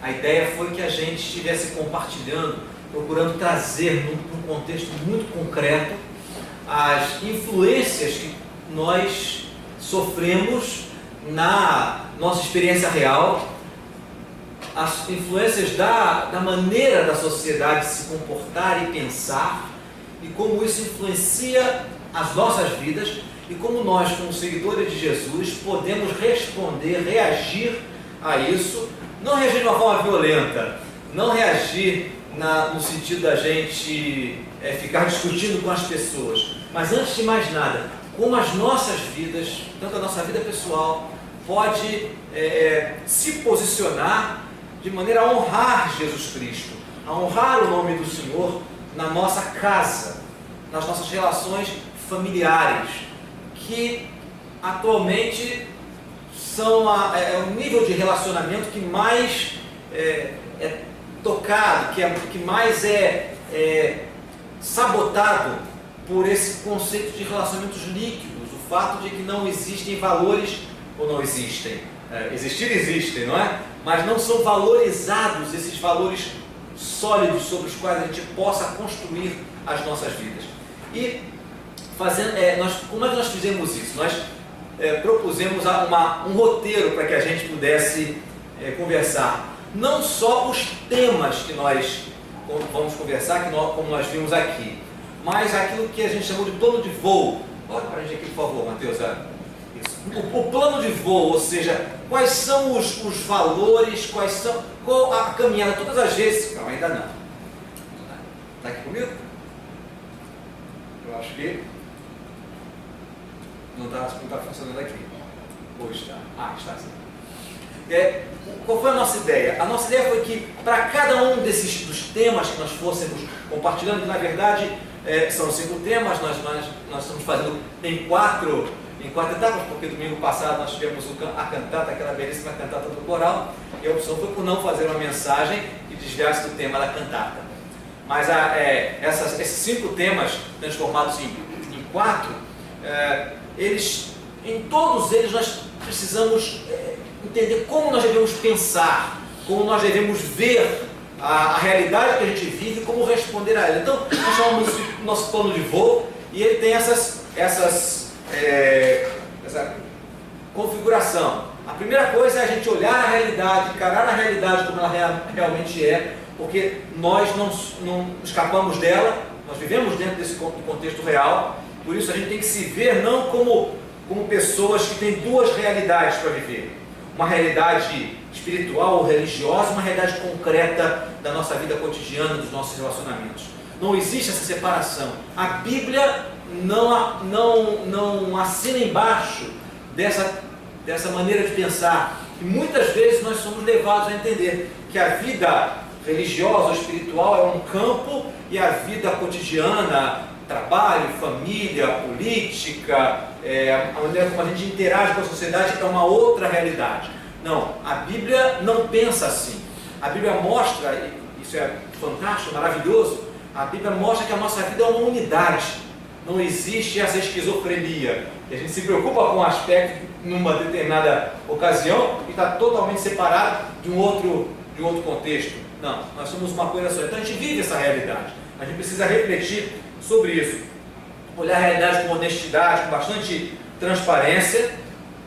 A ideia foi que a gente estivesse compartilhando, procurando trazer num contexto muito concreto as influências que nós sofremos na nossa experiência real, as influências da maneira da sociedade se comportar e pensar, e como isso influencia as nossas vidas, e como nós, como seguidores de Jesus, podemos responder, reagir a isso, não reagir de uma forma violenta, não reagir no sentido da gente ficar discutindo com as pessoas, mas antes de mais nada, como as nossas vidas, tanto a nossa vida pessoal, pode se posicionar de maneira a honrar Jesus Cristo, a honrar o nome do Senhor na nossa casa, nas nossas relações familiares, que atualmente são o nível de relacionamento que mais é tocado, que mais é sabotado por esse conceito de relacionamentos líquidos, o fato de que não existem valores, ou não existem, existem, não é? Mas não são valorizados esses valores sólidos sobre os quais a gente possa construir as nossas vidas. E como é que nós fizemos isso? Nós propusemos um roteiro para que a gente pudesse conversar, não só os temas que nós vamos conversar, como nós vimos aqui, mas aquilo que a gente chamou de plano de voo. Olha para a gente aqui, por favor, Mateus. Isso. O plano de voo, ou seja, quais são os valores, qual a caminhada, todas as vezes. Calma, ainda não. Está aqui comigo? Eu acho que não está funcionando aqui. Ou está? Está sim. Qual foi a nossa ideia? A nossa ideia foi que para cada um dos temas que nós fôssemos compartilhando, que na verdade são 5 temas, nós estamos fazendo em quatro etapas, porque domingo passado nós tivemos a cantata, aquela belíssima cantata do coral, e a opção foi por não fazer uma mensagem que desviasse do tema da cantata. Mas esses 5 temas transformados em 4, em todos eles nós precisamos entender como nós devemos pensar, como nós devemos ver a realidade que a gente vive e como responder a ela. Então, nós chamamos o nosso plano de voo, e ele tem essa configuração. A primeira coisa é a gente olhar a realidade, encarar a realidade como ela realmente é, porque nós não escapamos dela, nós vivemos dentro desse contexto real, por isso a gente tem que se ver não como pessoas que têm 2 realidades para viver. Uma realidade espiritual ou religiosa, uma realidade concreta da nossa vida cotidiana, dos nossos relacionamentos. Não existe essa separação. A Bíblia não assina embaixo dessa maneira de pensar. E muitas vezes nós somos levados a entender que a vida religiosa ou espiritual é um campo e a vida cotidiana, trabalho, família, política, a maneira como a gente interage com a sociedade é uma outra realidade. Não, a Bíblia não pensa assim. A Bíblia mostra, e isso é fantástico, maravilhoso, a Bíblia mostra que a nossa vida é uma unidade. Não existe essa esquizofrenia. E a gente se preocupa com um aspecto numa determinada ocasião e está totalmente separado de um outro contexto. Não, nós somos uma coisa só. Então a gente vive essa realidade. A gente precisa refletir sobre isso. Olhar a realidade com honestidade, com bastante transparência.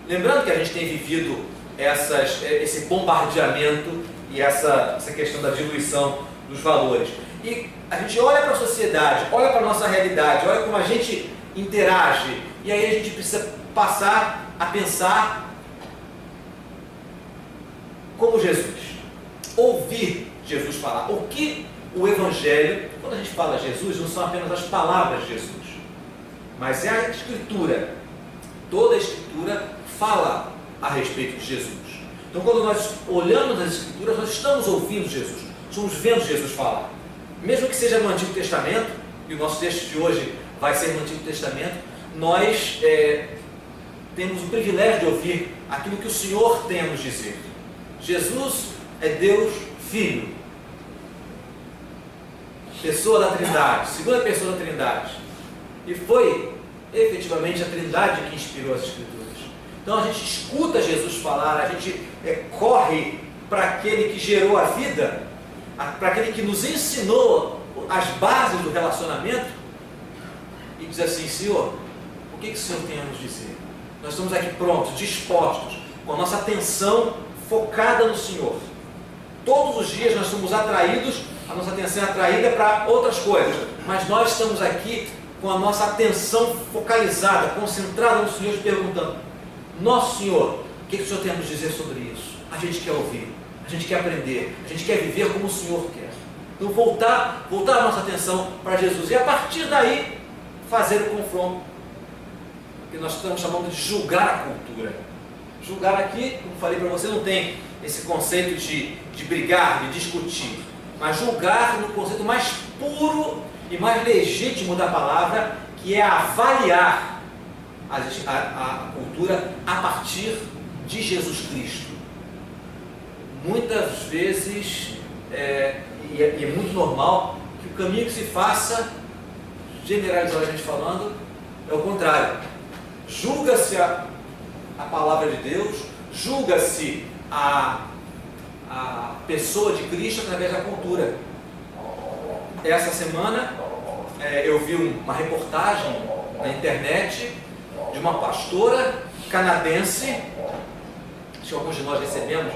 Lembrando que a gente tem vivido esse bombardeamento e essa questão da diluição dos valores. E a gente olha para a sociedade, olha para a nossa realidade, olha como a gente interage, e aí a gente precisa passar a pensar como Jesus. Ouvir Jesus falar. O que o Evangelho, quando a gente fala Jesus, não são apenas as palavras de Jesus, mas é a Escritura. Toda a Escritura fala a respeito de Jesus. Então, quando nós olhamos as Escrituras, nós estamos ouvindo Jesus, estamos vendo Jesus falar. Mesmo que seja no Antigo Testamento, e o nosso texto de hoje vai ser no Antigo Testamento, nós temos o privilégio de ouvir aquilo que o Senhor tem a nos dizer. Jesus é Deus Filho, pessoa da Trindade, segunda pessoa da Trindade, e foi efetivamente a Trindade que inspirou as Escrituras. Então a gente escuta Jesus falar, a gente corre para aquele que gerou a vida, para aquele que nos ensinou as bases do relacionamento, e diz assim: Senhor, o que o Senhor tem a nos dizer? Nós estamos aqui prontos, dispostos, com a nossa atenção focada no Senhor. Todos os dias nós somos atraídos, a nossa atenção é atraída para outras coisas, mas nós estamos aqui com a nossa atenção focalizada, concentrada no Senhor, perguntando: nosso Senhor, o que o Senhor tem a nos dizer sobre isso? A gente quer ouvir, a gente quer aprender, a gente quer viver como o Senhor quer. Então voltar a nossa atenção para Jesus, e a partir daí fazer o confronto, que nós estamos chamando de julgar a cultura. Julgar aqui, como falei para você, não tem esse conceito de brigar, de discutir, mas julgar no conceito mais puro e mais legítimo da palavra, que é avaliar a cultura a partir de Jesus Cristo. Muitas vezes, e é muito normal, que o caminho que se faça, generalizadamente falando, é o contrário. Julga-se a palavra de Deus, julga-se a pessoa de Cristo através da cultura. Essa semana eu vi uma reportagem na internet de uma pastora canadense, acho que alguns de nós recebemos,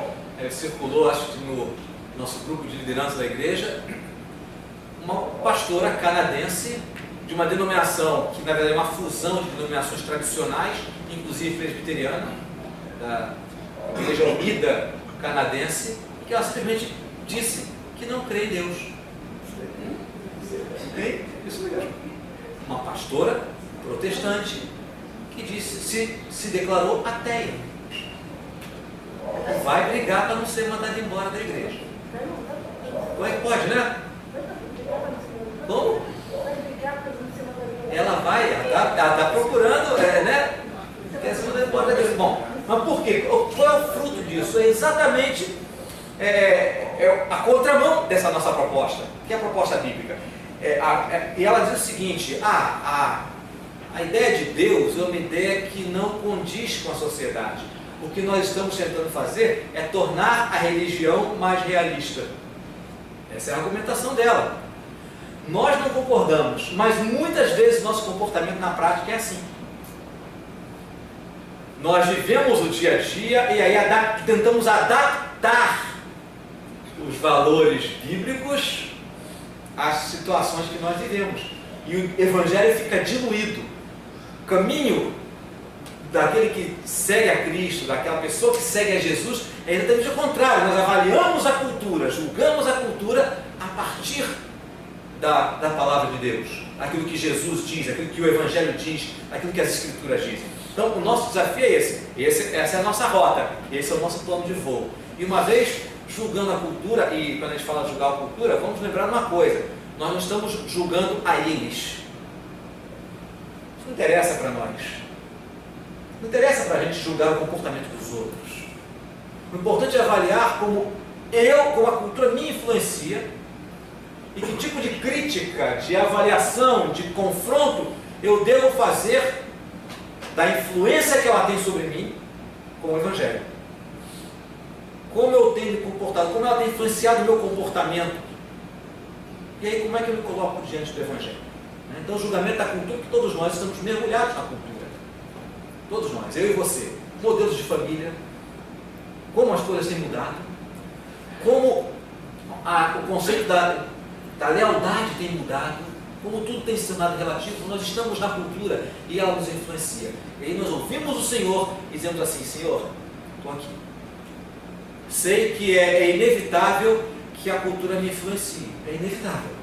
circulou, acho que no nosso grupo de liderança da igreja, uma pastora canadense de uma denominação que na verdade é uma fusão de denominações tradicionais, inclusive presbiteriana, da Igreja Unida Canadense, que ela simplesmente disse que não crê em Deus. Isso mesmo. Uma pastora protestante que disse, se declarou ateia. Vai brigar para não ser mandada embora da igreja. Como é que pode, né? Como? Ela está procurando, né? Quer ser mandada embora da igreja. Bom, mas por quê? Qual é o fruto disso? É exatamente a contramão dessa nossa proposta, que é a proposta bíblica. E ela diz o seguinte: a ideia de Deus é uma ideia que não condiz com a sociedade. O que nós estamos tentando fazer é tornar a religião mais realista. Essa é a argumentação dela. Nós não concordamos, mas muitas vezes nosso comportamento na prática é assim. Nós vivemos o dia a dia e aí tentamos adaptar os valores bíblicos às situações que nós vivemos. E o evangelho fica diluído. O caminho daquele que segue a Cristo, daquela pessoa que segue a Jesus, é exatamente o contrário. Nós avaliamos a cultura, julgamos a cultura a partir da palavra de Deus, aquilo que Jesus diz, aquilo que o evangelho diz, aquilo que as escrituras dizem. Então o nosso desafio é essa é a nossa rota, esse é o nosso plano de voo. E uma vez julgando a cultura, e quando a gente fala de julgar a cultura, vamos lembrar uma coisa: nós não estamos julgando a eles. Isso não interessa para nós. Não interessa para a gente julgar o comportamento dos outros. O importante é avaliar como a cultura me influencia e que tipo de crítica, de avaliação, de confronto eu devo fazer da influência que ela tem sobre mim com o evangelho. Como eu tenho me comportado, como ela tem influenciado o meu comportamento. E aí, como é que eu me coloco diante do evangelho? Então, o julgamento da cultura, que todos nós estamos mergulhados na cultura. Todos nós, eu e você. Modelos de família, como as coisas têm mudado, como o conceito da lealdade tem mudado, como tudo tem se tornado relativo. Nós estamos na cultura e ela nos influencia. E aí nós ouvimos o Senhor e dizemos assim: Senhor, estou aqui. Sei que é inevitável que a cultura me influencie, é inevitável.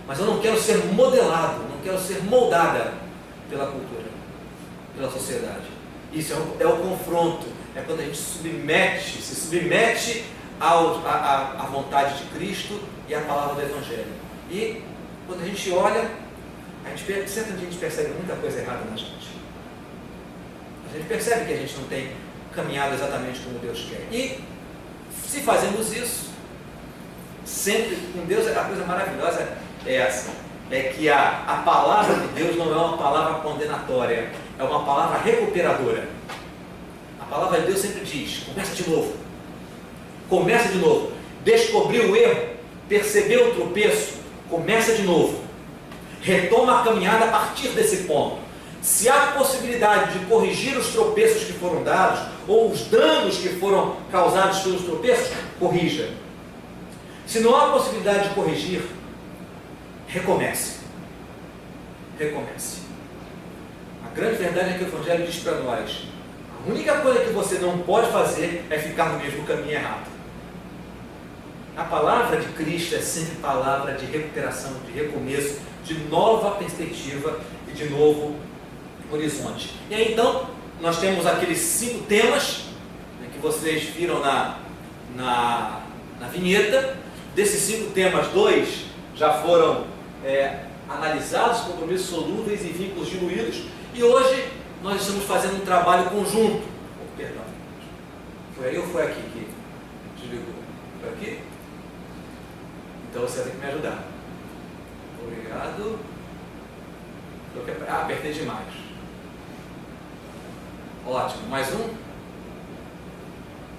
Mas eu não quero ser modelado, não quero ser moldada pela cultura, pela sociedade. Isso é o confronto, é quando a gente se submete à vontade de Cristo e à palavra do Evangelho. E quando a gente olha, certamente a gente percebe muita coisa errada na gente. A gente percebe que a gente não tem caminhado exatamente como Deus quer. E se fazemos isso, sempre com Deus, a coisa maravilhosa é essa: é que a palavra de Deus não é uma palavra condenatória, é uma palavra recuperadora. A palavra de Deus sempre diz: começa de novo. começa de novo. Descobriu o erro, percebeu o tropeço, começa de novo. Retoma a caminhada a partir desse ponto. Se há possibilidade de corrigir os tropeços que foram dados, ou os danos que foram causados pelos tropeços, corrija. Se não há possibilidade de corrigir, recomece. Recomece. A grande verdade é que o Evangelho diz para nós: a única coisa que você não pode fazer é ficar no mesmo caminho errado. A palavra de Cristo é sempre palavra de recuperação, de recomeço, de nova perspectiva e de novo horizonte. E aí então, nós temos aqueles 5 temas, né, que vocês viram na vinheta. Desses 5 temas, 2 já foram analisados, compromissos solúveis e vínculos diluídos. E hoje nós estamos fazendo um trabalho conjunto. Oh, perdão. Foi aí ou foi aqui que desligou? Foi aqui? Então você vai ter que me ajudar. Obrigado. Apertei demais. Ótimo. Mais um?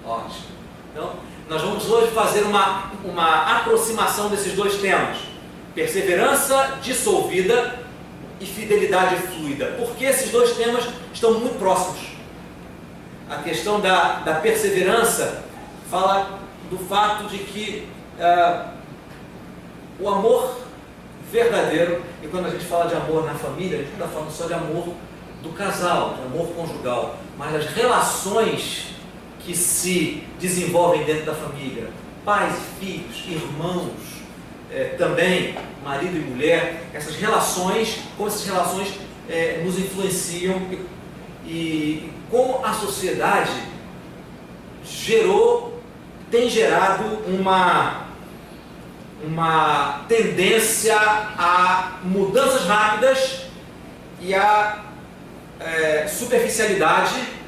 Ótimo. Então, nós vamos hoje fazer uma aproximação desses 2 temas: perseverança dissolvida e fidelidade fluida. Porque esses 2 temas estão muito próximos. A questão da perseverança fala do fato de que o amor verdadeiro, e quando a gente fala de amor na família, a gente não está falando só de amor do casal, de amor conjugal, mas as relações que se desenvolvem dentro da família, pais e filhos, irmãos, também marido e mulher, essas relações, como essas relações nos influenciam e como a sociedade tem gerado uma tendência a mudanças rápidas e a superficialidade.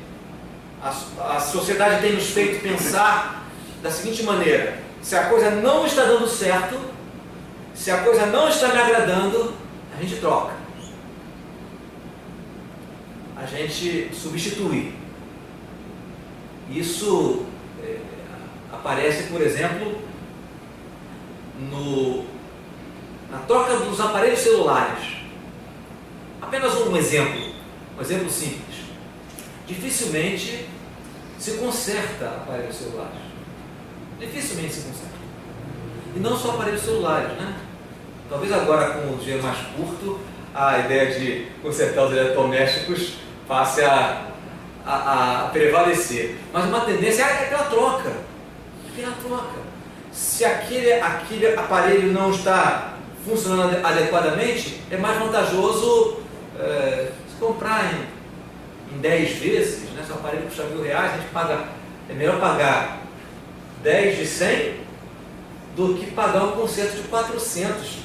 A sociedade tem nos feito pensar da seguinte maneira: se a coisa não está dando certo, se a coisa não está me agradando, a gente troca, a gente substitui. Isso aparece, por exemplo, na troca dos aparelhos celulares. Apenas um exemplo simples. Dificilmente se conserta aparelhos celulares. Dificilmente se conserta. E não só aparelhos celulares, né? Talvez agora, com o dinheiro mais curto, a ideia de consertar os eletrodomésticos passe a prevalecer. Mas uma tendência é aquela troca. Aquela troca. Se aquele aparelho não está funcionando adequadamente, é mais vantajoso se comprar em 10 vezes, né? Se o aparelho custa R$1.000, a gente é melhor pagar 10 de 100 do que pagar um conserto de 400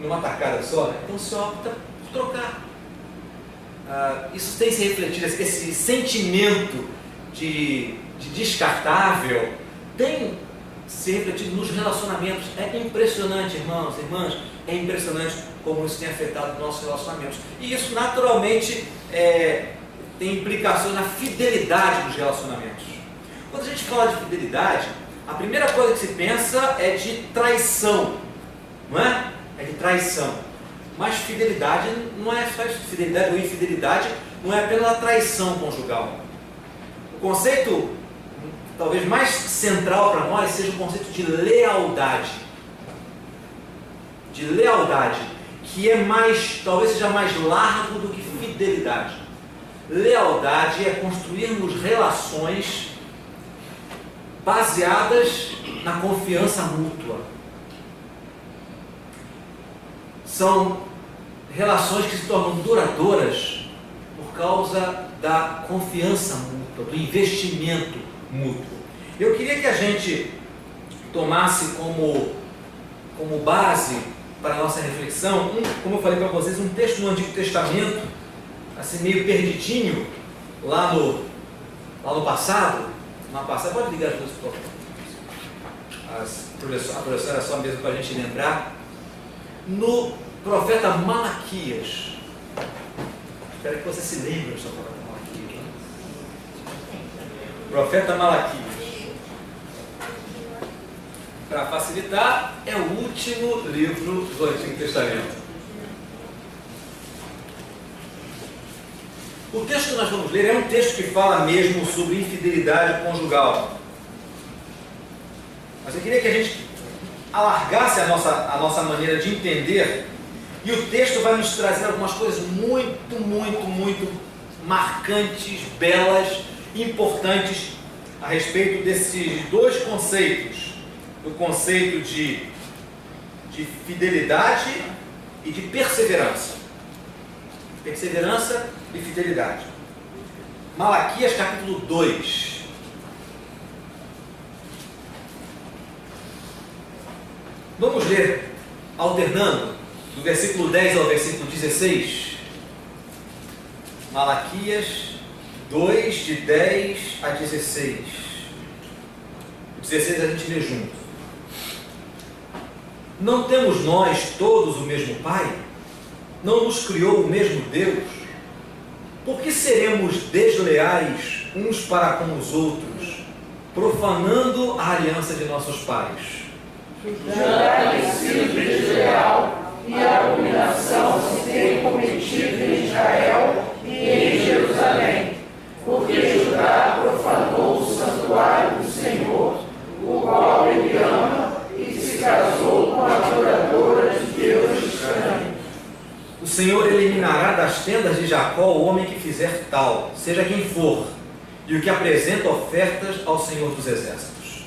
numa tacada só, né? Então se opta por trocar. Isso tem se refletido, esse sentimento de descartável tem se refletido nos relacionamentos. É impressionante, irmãos e irmãs, é impressionante como isso tem afetado nossos relacionamentos. E isso naturalmente tem implicações na fidelidade dos relacionamentos. Quando a gente fala de fidelidade, a primeira coisa que se pensa é de traição, não é? É de traição. Mas fidelidade não é só isso. Fidelidade ou infidelidade não é apenas a traição conjugal. O conceito talvez mais central para nós seja o conceito de lealdade. De lealdade, que talvez seja mais largo do que fidelidade. Lealdade é construirmos relações baseadas na confiança mútua. São relações que se tornam duradouras por causa da confiança mútua, do investimento mútuo. Eu queria que a gente tomasse como base para a nossa reflexão, como eu falei para vocês, um texto no Antigo Testamento, assim meio perdidinho, lá no passado. Pode ligar as duas, por favor. A professora é só mesmo para a gente lembrar. No profeta Malaquias. Espero que você se lembre do profeta Malaquias. Né? Profeta Malaquias. para facilitar, é o último livro do Antigo Testamento. O texto que nós vamos ler é um texto que fala mesmo sobre infidelidade conjugal. Mas eu queria que a gente alargasse a nossa maneira de entender, e o texto vai nos trazer algumas coisas muito marcantes, belas, importantes a respeito desses dois conceitos, do conceito de fidelidade e de perseverança. Perseverança e fidelidade. Malaquias capítulo 2. Vamos ler alternando do versículo 10 ao versículo 16. Malaquias 2, de 10 a 16. O 16 a gente lê junto. Não temos nós todos o mesmo Pai? Não nos criou o mesmo Deus? Por que seremos desleais uns para com os outros, profanando a aliança de nossos pais? Já tem sido desleal, e a abominação se tem cometido em Israel e em Jerusalém, porque Judá profanou o santuário do Senhor, o qual ele ama, e se casou com a adoradora de Deus estranho. O Senhor eliminará das tendas de Jacó o homem que fizer tal, seja quem for, e o que apresenta ofertas ao Senhor dos Exércitos.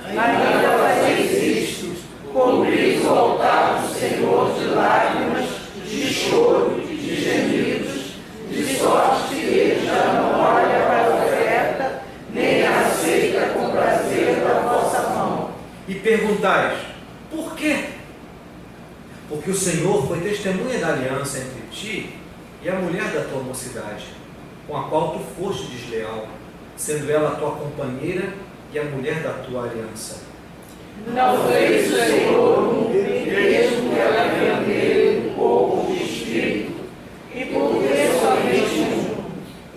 Ainda fazeis isto, cobris o altar do Senhor de lágrimas, de choro e de gemidos, de sorte que ele já não olha para a oferta, nem a aceita com prazer da vossa mão. E perguntais, por quê? Porque o Senhor foi testemunha da aliança entre ti e a mulher da tua mocidade, com a qual tu foste desleal, sendo ela a tua companheira e a mulher da tua aliança. Não fez o Senhor mesmo que ela vendeu um pouco de espírito, e porque somente um,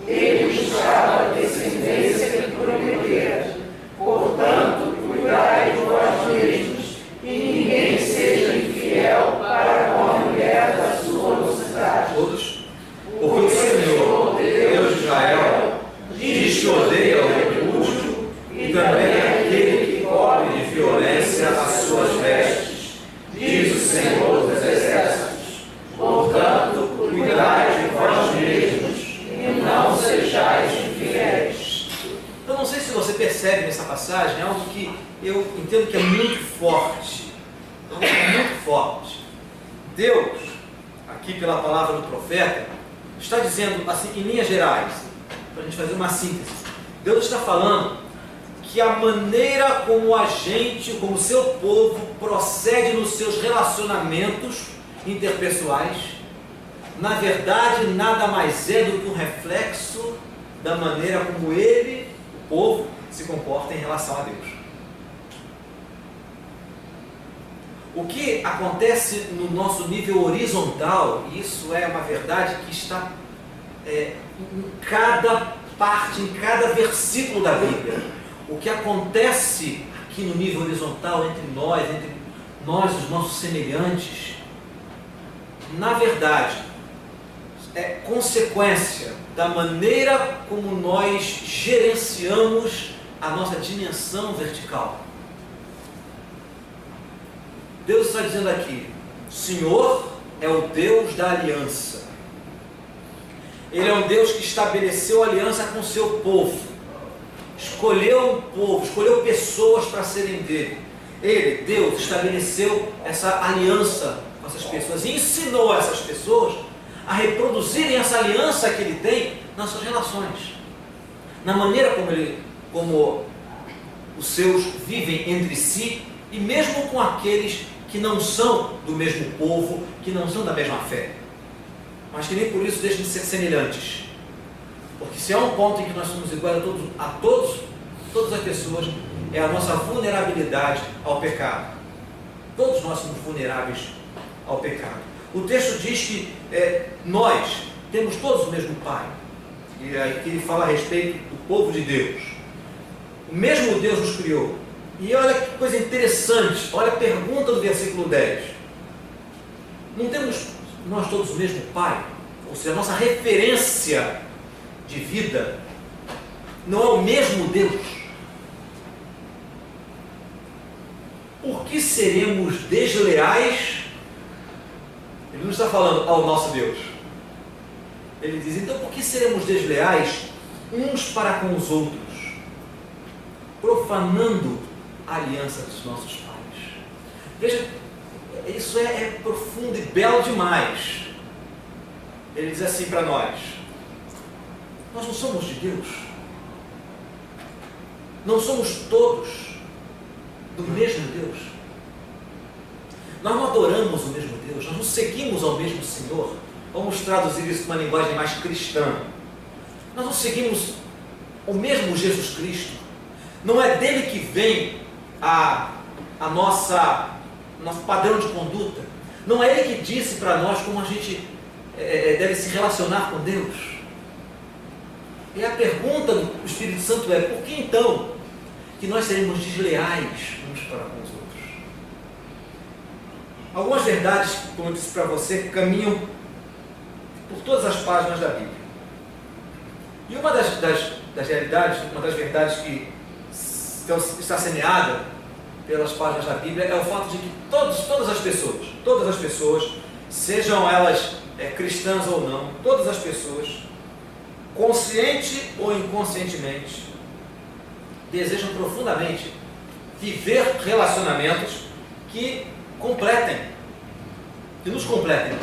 ele buscava a descendência que prometera. Portanto, cuidai de vós mesmos, e ninguém seja infiel para com a mulher da sua mocidade. Todos? Porque o Senhor, Deus de Israel, diz que odeia o repúdio e também aquele que cobre de violência as suas vestes, diz o Senhor dos Exércitos. Portanto, cuidai de vós mesmos E não sejais infiéis. Eu não sei se você percebe nessa passagem algo que eu entendo que é muito forte. Muito forte. Deus, aqui pela palavra do profeta, está dizendo, assim, em linhas gerais, para a gente fazer uma síntese, Deus está falando que a maneira como a gente, como o seu povo, procede nos seus relacionamentos interpessoais, na verdade, nada mais é do que um reflexo da maneira como ele, o povo, se comporta em relação a Deus. O que acontece no nosso nível horizontal, isso é uma verdade que está em cada parte, em cada versículo da Bíblia. O que acontece aqui no nível horizontal entre nós, os nossos semelhantes, na verdade, é consequência da maneira como nós gerenciamos a nossa dimensão vertical. Deus está dizendo aqui, o Senhor é o Deus da aliança. Ele é um Deus que estabeleceu aliança com o seu povo. Escolheu um povo, escolheu pessoas para serem dele. Ele, Deus, estabeleceu essa aliança com essas pessoas e ensinou essas pessoas a reproduzirem essa aliança que ele tem nas suas relações, na maneira como os seus vivem entre si e mesmo com aqueles que não são do mesmo povo, que não são da mesma fé, mas que nem por isso deixam de ser semelhantes. Porque se há um ponto em que nós somos iguais a todas as pessoas, é a nossa vulnerabilidade ao pecado. Todos nós somos vulneráveis ao pecado. O texto diz que nós temos todos o mesmo Pai. E aí ele fala a respeito do povo de Deus. O mesmo Deus nos criou. E olha que coisa interessante, olha a pergunta do versículo 10. Não temos nós todos o mesmo Pai? Ou seja, a nossa referência de vida não é o mesmo Deus? Por que seremos desleais? Ele não está falando ao nosso Deus. Ele diz, então por que seremos desleais uns para com os outros, profanando a aliança dos nossos pais? Veja, isso é profundo e belo demais. Ele diz assim para nós não somos de Deus, não somos todos do mesmo Deus, nós não adoramos o mesmo Deus, nós não seguimos ao mesmo Senhor. Vamos traduzir isso para uma linguagem mais cristã. Nós não seguimos o mesmo Jesus Cristo. Não é dele que vem nosso padrão de conduta. Não é ele que disse para nós como a gente deve se relacionar com Deus. E a pergunta do Espírito Santo é, por que então que nós seremos desleais uns para com os outros? Algumas verdades, como eu disse para você, caminham por todas as páginas da Bíblia. E uma das realidades, uma das verdades que está semeada pelas páginas da Bíblia é o fato de que todas as pessoas, sejam elas cristãs ou não, todas as pessoas, consciente ou inconscientemente, desejam profundamente viver relacionamentos que nos completem.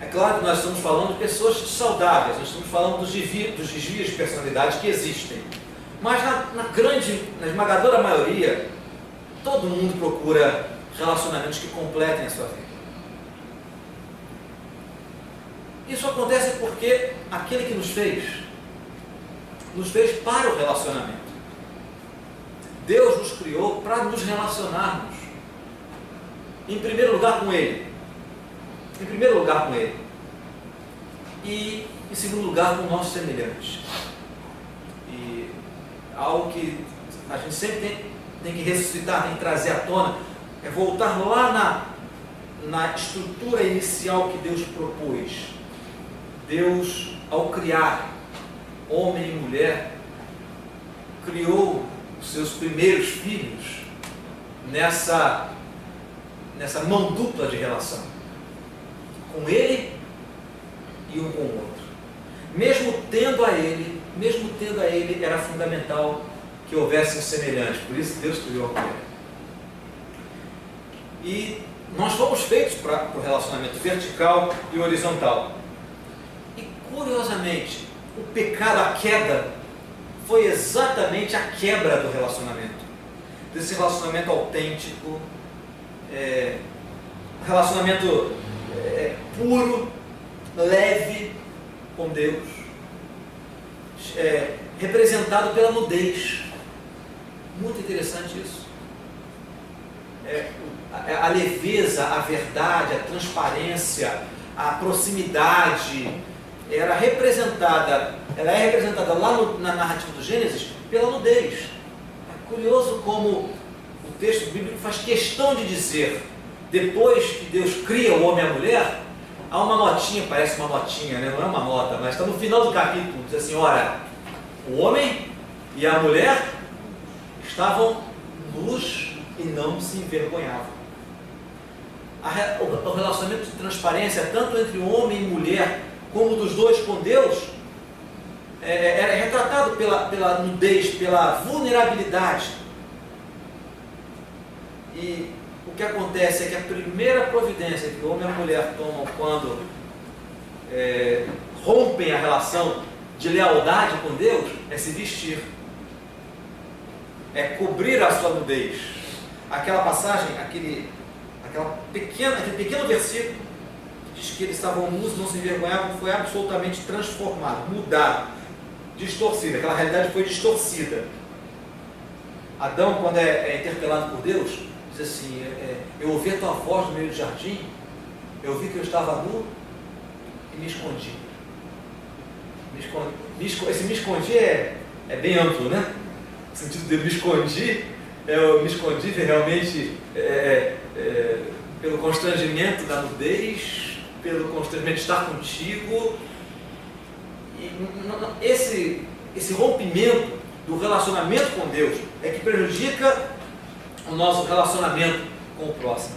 É claro que nós estamos falando de pessoas saudáveis, nós estamos falando dos desvios de personalidade que existem. Mas na esmagadora maioria, todo mundo procura relacionamentos que completem a sua vida. Isso acontece porque aquele que nos fez para o relacionamento. Deus nos criou para nos relacionarmos. Em primeiro lugar com Ele. E em segundo lugar com o nosso semelhante. E algo que a gente sempre tem que ressuscitar, tem que trazer à tona, é voltar lá na estrutura inicial que Deus propôs. Deus, ao criar homem e mulher, criou os seus primeiros filhos nessa mão dupla de relação, com Ele e um com o outro. Mesmo tendo a Ele, era fundamental que houvesse um semelhante. Por isso Deus criou a mulher. E nós fomos feitos para o relacionamento vertical e horizontal. E curiosamente, o pecado, a queda, foi exatamente a quebra do relacionamento. Desse relacionamento autêntico, relacionamento puro, leve com Deus, representado pela nudez. Muito interessante isso. A leveza, a verdade, a transparência, a proximidade, ela é representada lá na narrativa do Gênesis pela nudez. É curioso como o texto bíblico faz questão de dizer, depois que Deus cria o homem e a mulher, há uma notinha, parece uma notinha, né? Não é uma nota, mas está no final do capítulo, diz assim, ora, o homem e a mulher estavam nus e não se envergonhavam. O relacionamento de transparência, tanto entre homem e mulher, como dos dois com Deus, é retratado pela nudez, pela vulnerabilidade. E o que acontece é que a primeira providência que o homem e a mulher tomam quando rompem a relação de lealdade com Deus é se vestir, é cobrir a sua nudez. Aquela passagem, aquele pequeno versículo que diz que eles estavam nus, não se envergonhavam, foi absolutamente transformado, mudado, distorcido. Aquela realidade foi distorcida. Adão, quando é interpelado por Deus, diz assim, eu ouvi a tua voz no meio do jardim, eu vi que eu estava nu e me escondi. Esse me escondi é bem amplo, né? sentido de me escondi, eu me escondi realmente pelo constrangimento da nudez, pelo constrangimento de estar contigo. E esse rompimento do relacionamento com Deus é que prejudica o nosso relacionamento com o próximo.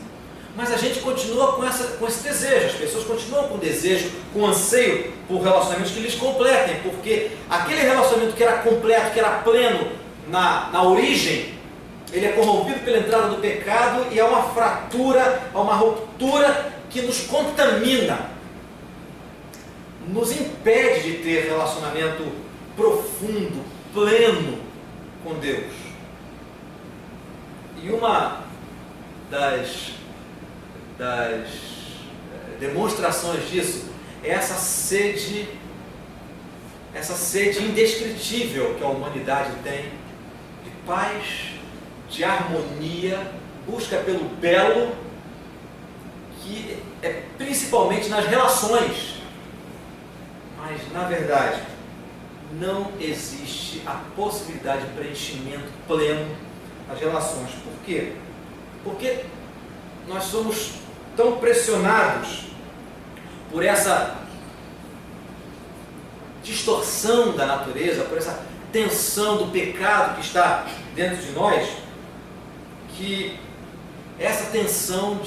Mas a gente continua com esse desejo, as pessoas continuam com desejo, com anseio por relacionamentos que lhes completem, porque aquele relacionamento que era completo, que era pleno na origem, ele é corrompido pela entrada do pecado e há uma fratura, há uma ruptura que nos contamina, nos impede de ter relacionamento profundo, pleno com Deus. E uma das demonstrações disso é essa sede indescritível que a humanidade tem de paz, de harmonia, busca pelo belo, que é principalmente nas relações. Mas, na verdade, não existe a possibilidade de preenchimento pleno das relações. Por quê? Porque nós somos tão pressionados por essa distorção da natureza, por essa tensão do pecado que está dentro de nós, que essa tensão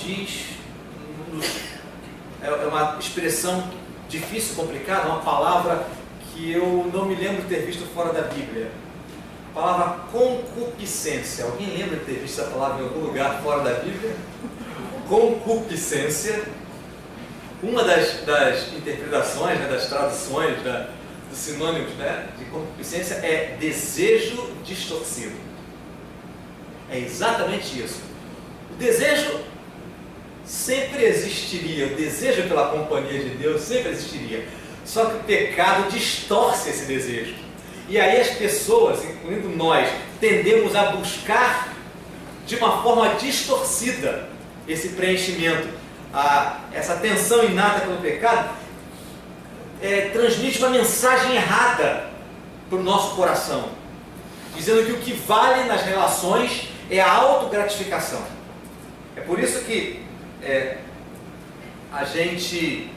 é uma expressão difícil, complicada, uma palavra que eu não me lembro de ter visto fora da Bíblia. A palavra concupiscência. Alguém lembra de ter visto essa palavra em algum lugar fora da Bíblia? Concupiscência. Uma das interpretações, das traduções, dos sinônimos, de concupiscência é desejo distorcido. É exatamente isso. O desejo sempre existiria, o desejo pela companhia de Deus sempre existiria. Só que o pecado distorce esse desejo. E aí as pessoas, incluindo nós, tendemos a buscar de uma forma distorcida esse preenchimento. Essa tensão inata pelo pecado transmite uma mensagem errada para o nosso coração, dizendo que o que vale nas relações é a autogratificação. É por isso que a gente,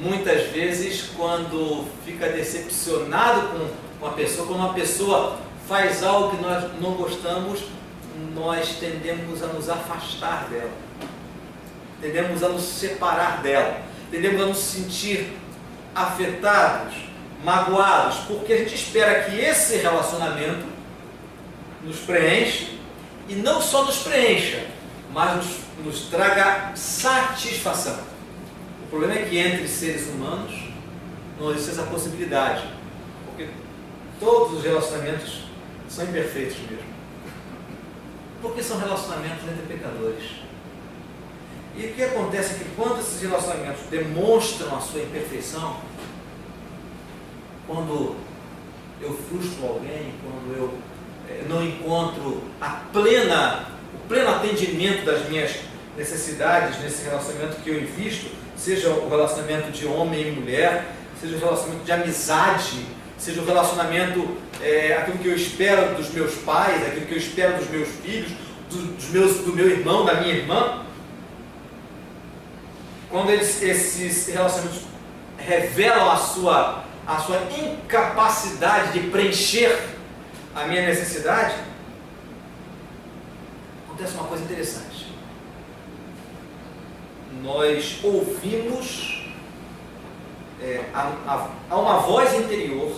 muitas vezes, quando fica decepcionado com uma pessoa, quando uma pessoa faz algo que nós não gostamos, nós tendemos a nos afastar dela, tendemos a nos separar dela, tendemos a nos sentir afetados, magoados, porque a gente espera que esse relacionamento nos preencha, e não só nos preencha, mas nos traga satisfação. O problema é que entre seres humanos não existe essa possibilidade, porque todos os relacionamentos são imperfeitos mesmo, porque são relacionamentos entre pecadores. E o que acontece é que quando esses relacionamentos demonstram a sua imperfeição, quando eu frustro alguém, quando eu não encontro o pleno atendimento das minhas necessidades nesse relacionamento que eu invisto, seja o relacionamento de homem e mulher, seja o relacionamento de amizade, seja o relacionamento, aquilo que eu espero dos meus pais, aquilo que eu espero dos meus filhos, do meu irmão, da minha irmã. Quando esses relacionamentos revelam a sua incapacidade de preencher a minha necessidade, acontece uma coisa interessante. Nós ouvimos, há uma voz interior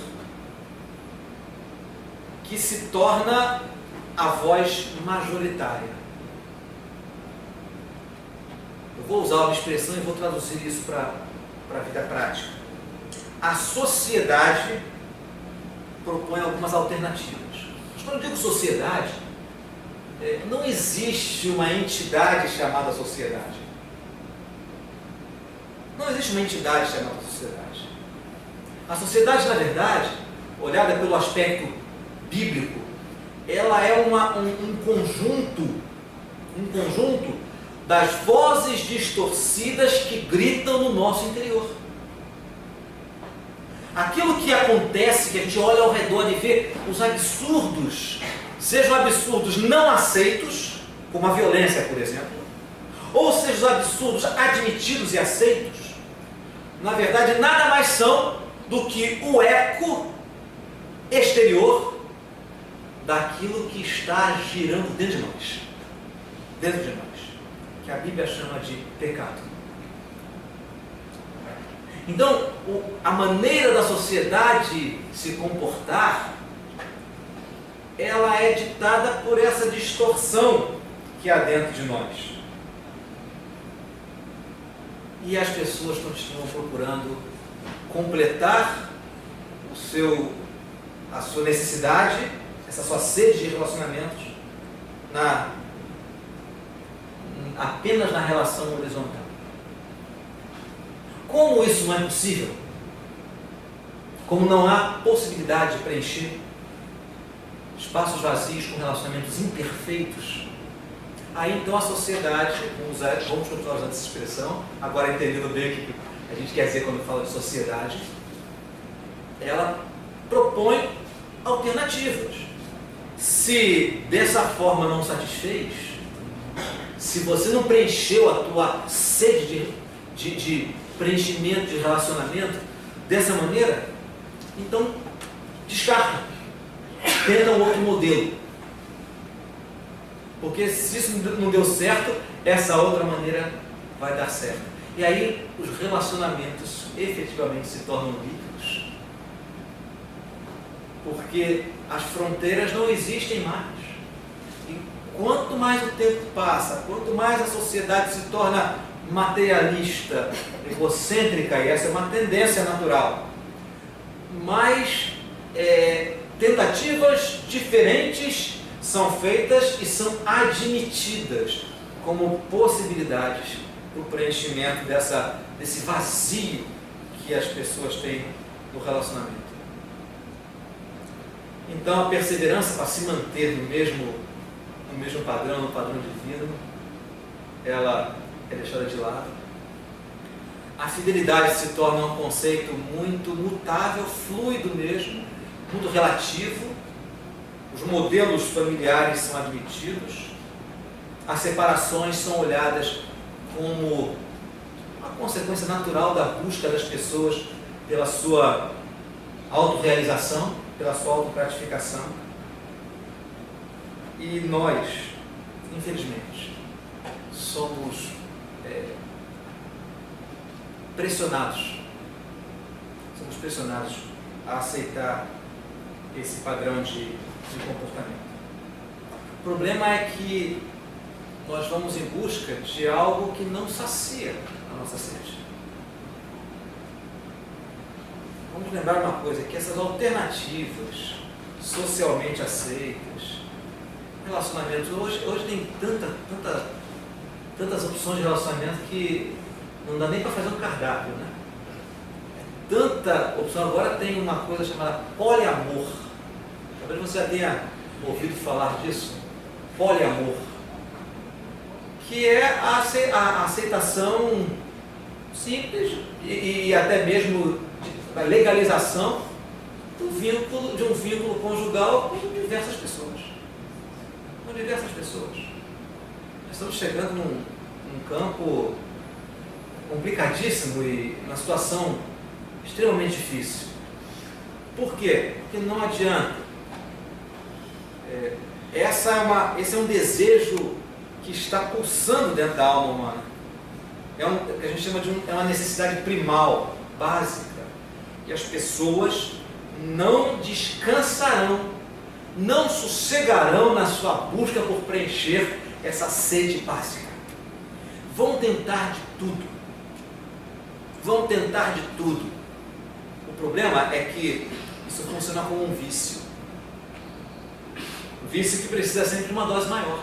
que se torna a voz majoritária. Eu vou usar uma expressão e vou traduzir isso para a vida prática. A sociedade propõe algumas alternativas. Mas quando eu digo sociedade, não existe uma entidade chamada sociedade. Não existe uma entidade chamada sociedade. A sociedade, na verdade, olhada pelo aspecto bíblico, ela é um conjunto das vozes distorcidas que gritam no nosso interior. Aquilo que acontece, que a gente olha ao redor e vê os absurdos, sejam absurdos não aceitos, como a violência, por exemplo, ou sejam os absurdos admitidos e aceitos, na verdade nada mais são do que o eco exterior daquilo que está girando dentro de nós, que a Bíblia chama de pecado. Então, a maneira da sociedade se comportar, ela é ditada por essa distorção que há dentro de nós. E as pessoas continuam procurando completar a sua necessidade, essa sua sede de relacionamentos, apenas na relação horizontal. Como isso não é possível? Como não há possibilidade de preencher espaços vazios com relacionamentos imperfeitos, aí então a sociedade, vamos continuar usando essa expressão, agora entendendo bem o que a gente quer dizer quando fala de sociedade, ela propõe alternativas. Se dessa forma não satisfez, se você não preencheu a tua sede de preenchimento, de relacionamento dessa maneira, então descarta, tenta um outro modelo, porque se isso não deu certo, essa outra maneira vai dar certo, e aí os relacionamentos efetivamente se tornam líquidos, porque as fronteiras não existem mais. E quanto mais o tempo passa, quanto mais a sociedade se torna materialista, egocêntrica, e essa é uma tendência natural, mais tentativas diferentes são feitas e são admitidas como possibilidades para o preenchimento desse vazio que as pessoas têm no relacionamento. Então a perseverança para se manter no mesmo padrão, no padrão divino, ela é deixada de lado. A fidelidade se torna um conceito muito mutável, fluido mesmo, muito relativo. Os modelos familiares são admitidos. As separações são olhadas como uma consequência natural da busca das pessoas pela sua autorrealização, pela sua autogratificação. E nós, infelizmente, somos pressionados a aceitar esse padrão de comportamento. O problema é que nós vamos em busca de algo que não sacia a nossa sede. Vamos lembrar uma coisa, que essas alternativas socialmente aceitas, relacionamentos, hoje tem tantas opções de relacionamento que não dá nem para fazer um cardápio, né? Tanta opção. Agora tem uma coisa chamada poliamor. Talvez você já tenha ouvido falar disso. Poliamor, que é a aceitação simples e até mesmo a legalização de um vínculo conjugal com diversas pessoas. Nós estamos chegando num campo complicadíssimo e uma situação extremamente difícil. Por quê? Porque não adianta. Esse é um desejo que está pulsando dentro da alma humana. É o que a gente chama de uma necessidade primal, básica. E as pessoas não descansarão, não sossegarão na sua busca por preencher essa sede básica. Vão tentar de tudo. O problema é que isso funciona como um vício. Um vício que precisa sempre de uma dose maior.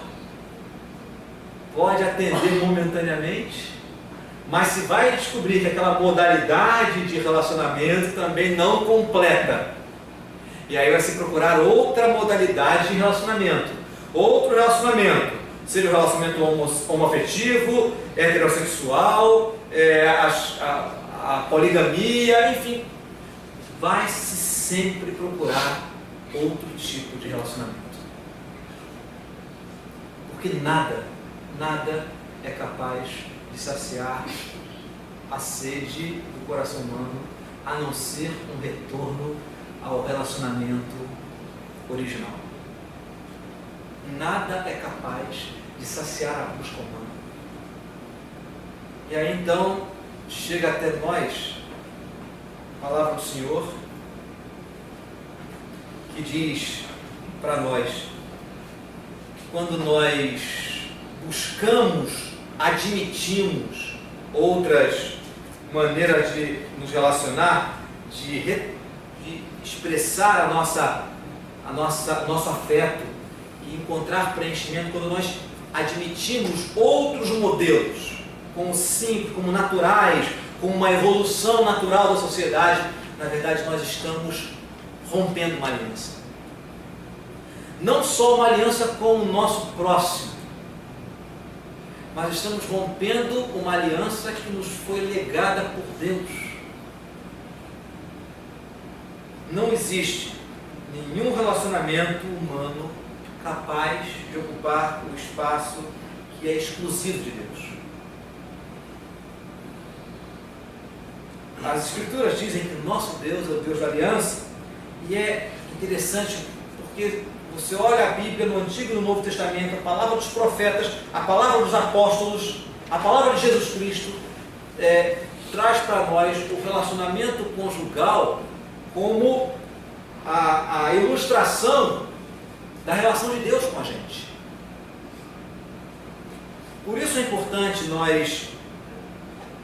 Pode atender momentaneamente, mas se vai descobrir que aquela modalidade de relacionamento também não completa. E aí vai se procurar outra modalidade de relacionamento. Outro relacionamento. Seja o relacionamento homoafetivo, heterossexual, a poligamia, enfim. vai-se sempre procurar outro tipo de relacionamento. Porque nada é capaz de saciar a sede do coração humano, a não ser um retorno ao relacionamento original. Nada é capaz de saciar a busca humana. E aí então chega até nós a palavra do Senhor, que diz para nós que quando nós buscamos, admitimos outras maneiras de nos relacionar, de expressar nosso afeto e encontrar preenchimento, quando nós admitimos outros modelos como simples, como naturais, como uma evolução natural da sociedade, na verdade nós estamos rompendo uma aliança. Não só uma aliança com o nosso próximo, mas estamos rompendo uma aliança que nos foi legada por Deus. Não existe nenhum relacionamento humano capaz de ocupar o espaço que é exclusivo de Deus. As Escrituras dizem que o nosso Deus é o Deus da aliança, e é interessante porque você olha a Bíblia no Antigo e no Novo Testamento, a palavra dos profetas, a palavra dos apóstolos, a palavra de Jesus Cristo, traz para nós o relacionamento conjugal como a ilustração da relação de Deus com a gente. Por isso é importante nós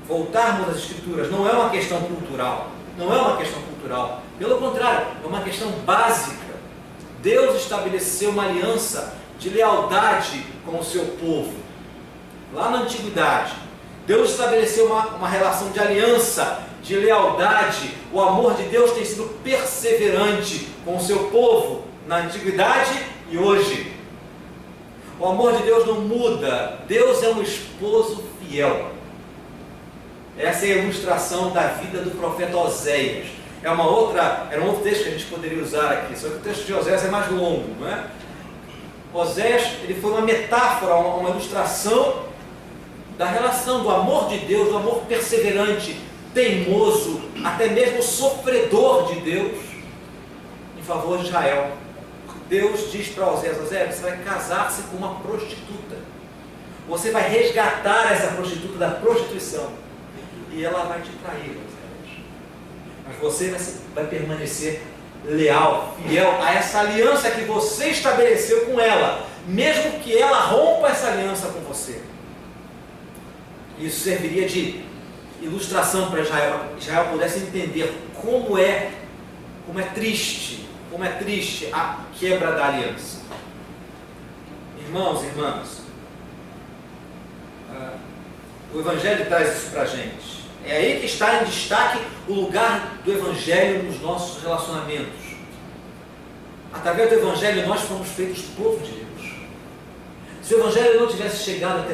voltarmos às Escrituras. Não é uma questão cultural, pelo contrário, é uma questão básica. Deus estabeleceu uma aliança de lealdade com o seu povo lá na antiguidade. Deus estabeleceu uma relação de aliança, de lealdade. O amor de Deus tem sido perseverante com o seu povo na antiguidade e hoje. O amor de Deus não muda. Deus é um esposo fiel. Essa é a ilustração da vida do profeta Oséias. Era um outro texto que a gente poderia usar aqui, só que o texto de Oséias é mais longo, não é? Oséias, ele foi uma metáfora, uma ilustração da relação do amor de Deus, do amor perseverante, teimoso, até mesmo sofredor de Deus em favor de Israel. Deus diz para Oséias: Oséias, você vai casar-se com uma prostituta. Você vai resgatar essa prostituta da prostituição. E ela vai te trair, Oséias. Mas você vai permanecer leal, fiel a essa aliança que você estabeleceu com ela, mesmo que ela rompa essa aliança com você. Isso serviria de ilustração para Israel pudesse entender como é triste a quebra da aliança. Irmãos e irmãs, o Evangelho traz isso para a gente. É aí que está em destaque o lugar do Evangelho nos nossos relacionamentos. Através do Evangelho nós fomos feitos povo de Deus. Se o Evangelho não tivesse chegado até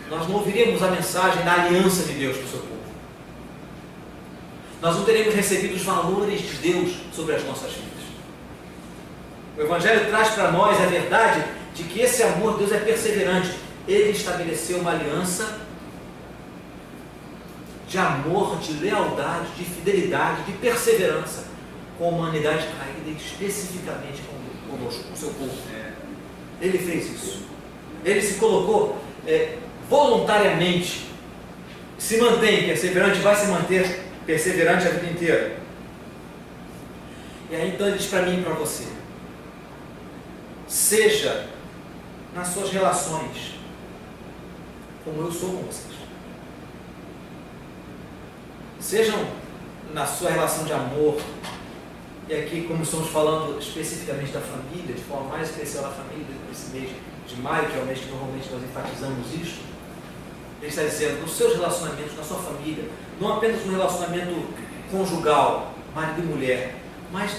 nós não ouviríamos a mensagem da aliança de Deus para o seu povo. Nós não teríamos recebido os valores de Deus sobre as nossas vidas. O Evangelho traz para nós a verdade de que esse amor de Deus é perseverante. Ele estabeleceu uma aliança de amor, de lealdade, de fidelidade, de perseverança com a humanidade caída e especificamente conosco, com o seu povo. Ele fez isso. Ele se colocou voluntariamente, se mantém perseverante, vai se manter perseverante a vida inteira. E aí então ele diz para mim e para você: seja nas suas relações como eu sou com vocês. Sejam na sua relação de amor, e aqui como estamos falando especificamente da família, de forma mais especial da família, nesse mês de maio, que é o mês que normalmente nós enfatizamos isso, ele está dizendo, nos seus relacionamentos, na sua família, não apenas no relacionamento conjugal, marido e mulher, mas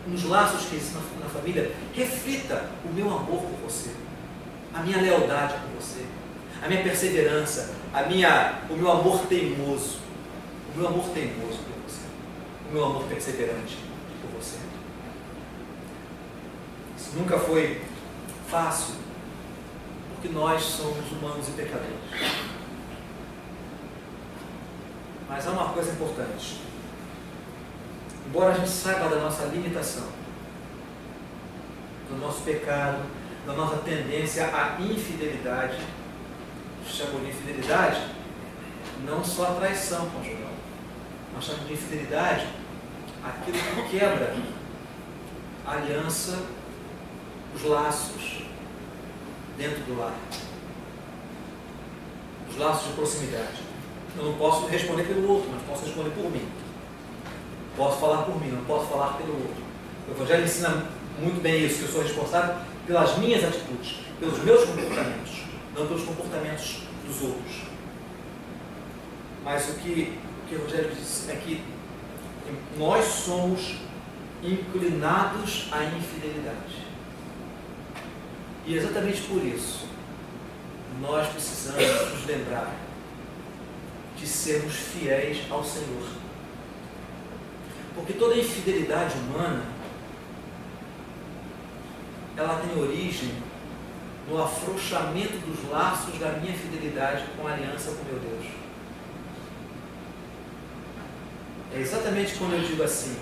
nos laços que existem na família, reflita o meu amor por você, a minha lealdade por você, a minha perseverança, o meu amor teimoso. O meu amor teimoso por você. O meu amor perseverante por você. Isso nunca foi fácil, porque nós somos humanos e pecadores. Mas há uma coisa importante. Embora a gente saiba da nossa limitação, do nosso pecado, da nossa tendência à infidelidade, chamamos de infidelidade não só a traição conjugal, nós chamamos de infidelidade aquilo que quebra a aliança, os laços dentro do lar, os laços de proximidade. Eu não posso responder pelo outro, mas posso responder por mim. Posso falar por mim, não posso falar pelo outro. O Evangelho ensina muito bem isso, que eu sou responsável pelas minhas atitudes, pelos meus comportamentos, não pelos comportamentos dos outros. Mas o que o Evangelho diz é que nós somos inclinados à infidelidade. E exatamente por isso, nós precisamos nos lembrar de sermos fiéis ao Senhor. Porque toda infidelidade humana, ela tem origem no afrouxamento dos laços da minha fidelidade com a aliança com meu Deus. É exatamente quando eu digo assim: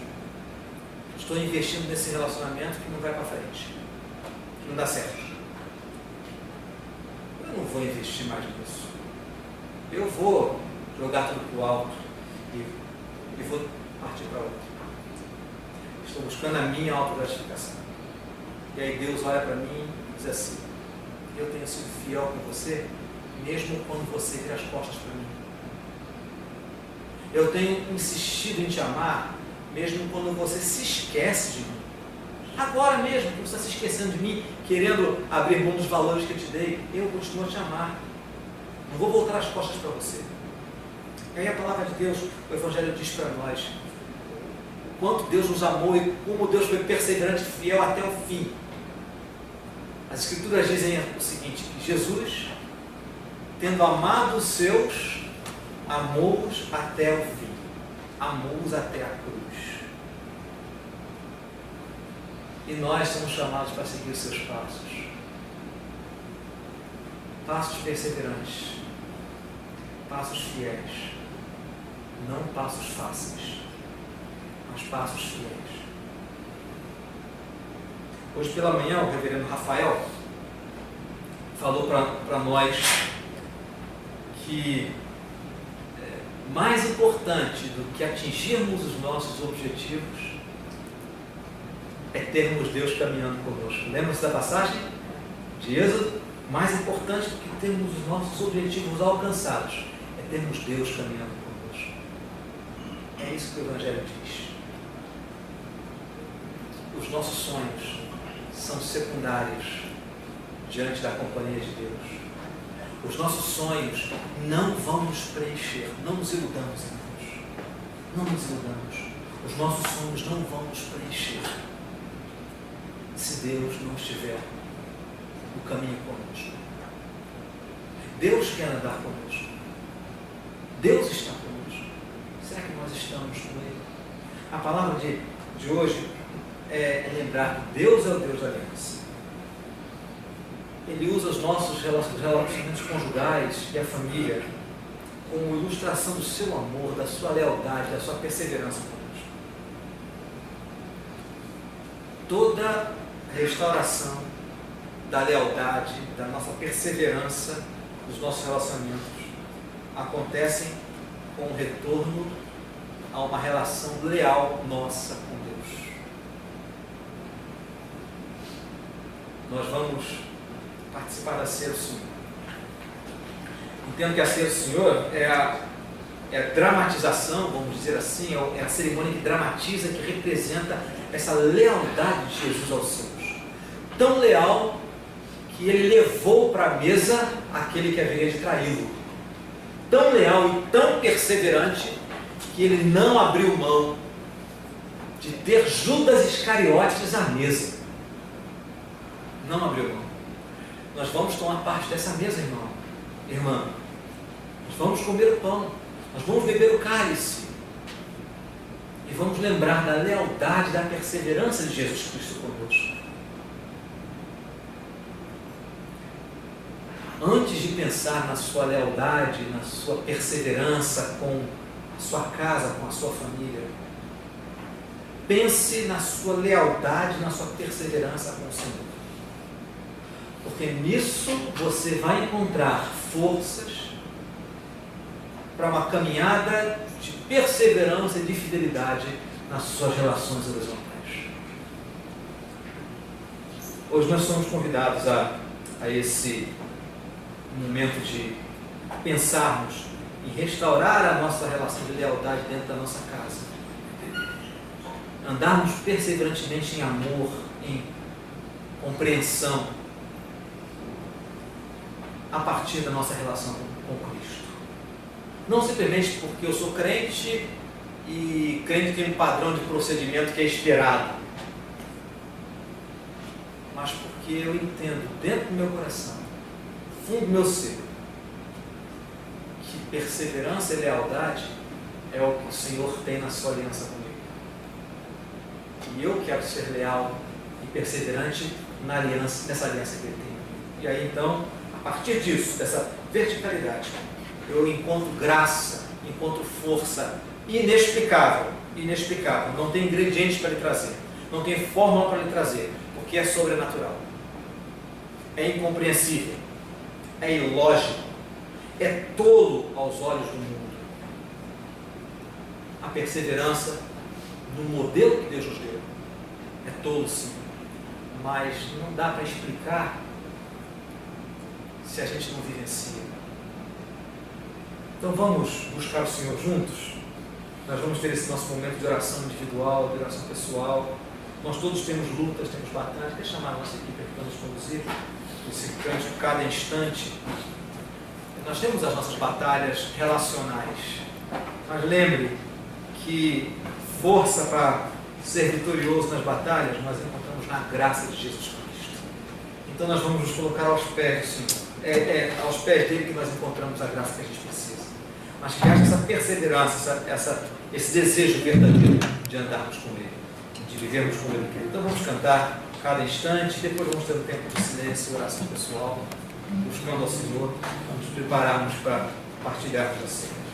estou investindo nesse relacionamento que não vai para frente, que não dá certo. Eu não vou investir mais nisso. Eu vou jogar tudo para o alto e vou partir para outro. Estou buscando a minha autogratificação. E aí Deus olha para mim e diz assim: eu tenho sido fiel com você, mesmo quando você vira as costas para mim. Eu tenho insistido em te amar, mesmo quando você se esquece de mim. Agora mesmo que você está se esquecendo de mim, querendo abrir mão dos valores que eu te dei, eu continuo a te amar. Não vou voltar as costas para você. E aí a palavra de Deus, o Evangelho diz para nós o quanto Deus nos amou e como Deus foi perseverante e fiel até o fim. As Escrituras dizem o seguinte: que Jesus, tendo amado os seus, amou-os até o fim, amou-os até a cruz. E nós somos chamados para seguir os seus passos. Passos perseverantes, passos fiéis, não passos fáceis, mas passos fiéis. Hoje pela manhã o reverendo Rafael falou para nós que mais importante do que atingirmos os nossos objetivos é termos Deus caminhando conosco. Lembra-se da passagem de Êxodo? Mais importante do que termos os nossos objetivos alcançados é termos Deus caminhando conosco. É isso que o Evangelho diz. Os nossos sonhos são secundários diante da companhia de Deus. Os nossos sonhos não vão nos preencher. Não nos iludamos, irmãos. Não nos iludamos. Os nossos sonhos não vão nos preencher se Deus não estiver no caminho conosco. Deus quer andar conosco. Deus está conosco. Será que nós estamos com Ele? A palavra de hoje é lembrar que Deus é o Deus da aliança. Ele usa os nossos relacionamentos conjugais e a família como ilustração do seu amor, da sua lealdade, da sua perseverança conosco. Toda restauração da lealdade, da nossa perseverança, dos nossos relacionamentos, acontecem com o retorno a uma relação leal nossa com Deus. Nós vamos participar da Ceia do Senhor. Entendo que a Ceia do Senhor é a dramatização, vamos dizer assim, é a cerimônia que dramatiza, que representa essa lealdade de Jesus aos seus. Tão leal que ele levou para a mesa aquele que haveria de traí-lo. Tão leal e tão perseverante que ele não abriu mão de ter Judas Iscariotes à mesa. Não abriu mão. Nós vamos tomar parte dessa mesa, irmão. Irmã, nós vamos comer o pão. Nós vamos beber o cálice. e vamos lembrar da lealdade, da perseverança de Jesus Cristo conosco. Antes de pensar na sua lealdade, na sua perseverança com a sua casa, com a sua família, pense na sua lealdade, na sua perseverança com o Senhor. Porque nisso você vai encontrar forças para uma caminhada de perseverança e de fidelidade nas suas relações horizontais. Hoje nós somos convidados a esse momento de pensarmos em restaurar a nossa relação de lealdade dentro da nossa casa. Andarmos perseverantemente em amor, em compreensão, a partir da nossa relação com Cristo. Não simplesmente porque eu sou crente e crente tem um padrão de procedimento que é esperado, mas porque eu entendo dentro do meu coração, fundo do meu ser, que perseverança e lealdade é o que o Senhor tem na sua aliança comigo. E eu quero ser leal e perseverante nessa aliança que Ele tem comigo. E aí então, a partir disso, dessa verticalidade, eu encontro graça, encontro força inexplicável, não tem ingredientes para lhe trazer, não tem fórmula para lhe trazer, porque é sobrenatural, é incompreensível, é ilógico, é tolo aos olhos do mundo. A perseverança no modelo que Deus nos deu é tolo, sim, mas não dá para explicar se a gente não vivencia. Então vamos buscar o Senhor juntos. Nós vamos ter esse nosso momento de oração individual, de oração pessoal. Nós todos temos lutas, temos batalhas. Quer chamar a nossa equipe aqui para nos conduzir esse cântico cada instante. Nós temos as nossas batalhas relacionais, mas lembre que força para ser vitorioso nas batalhas nós encontramos na graça de Jesus Cristo. Então nós vamos nos colocar aos pés do Senhor. É aos pés dele que nós encontramos a graça que a gente precisa. Mas que haja essa perseverança, esse desejo verdadeiro de andarmos com Ele, de vivermos com Ele. Então vamos cantar cada instante, depois vamos ter um tempo de silêncio e oração pessoal, buscando ao Senhor, nos prepararmos para partilharmos a ceia.